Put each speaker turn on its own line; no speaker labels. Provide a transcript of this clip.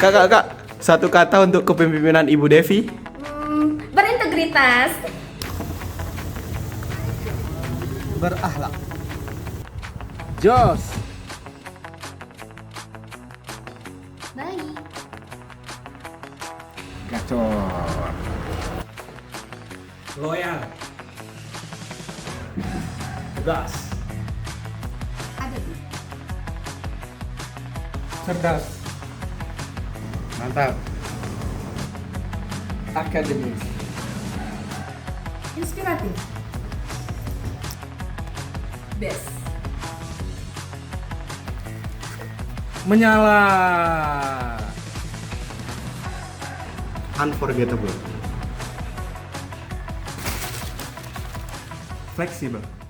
Kak, satu kata untuk kepemimpinan Ibu Devi.
Berintegritas.
Berakhlak. Jos.
Baik.
Gacor.
Loyal. Tegas.
Adil.
Cerdas.
Mantap.
Akademis.
Inspiratif. Best.
Menyala.
Unforgettable.
Fleksibel.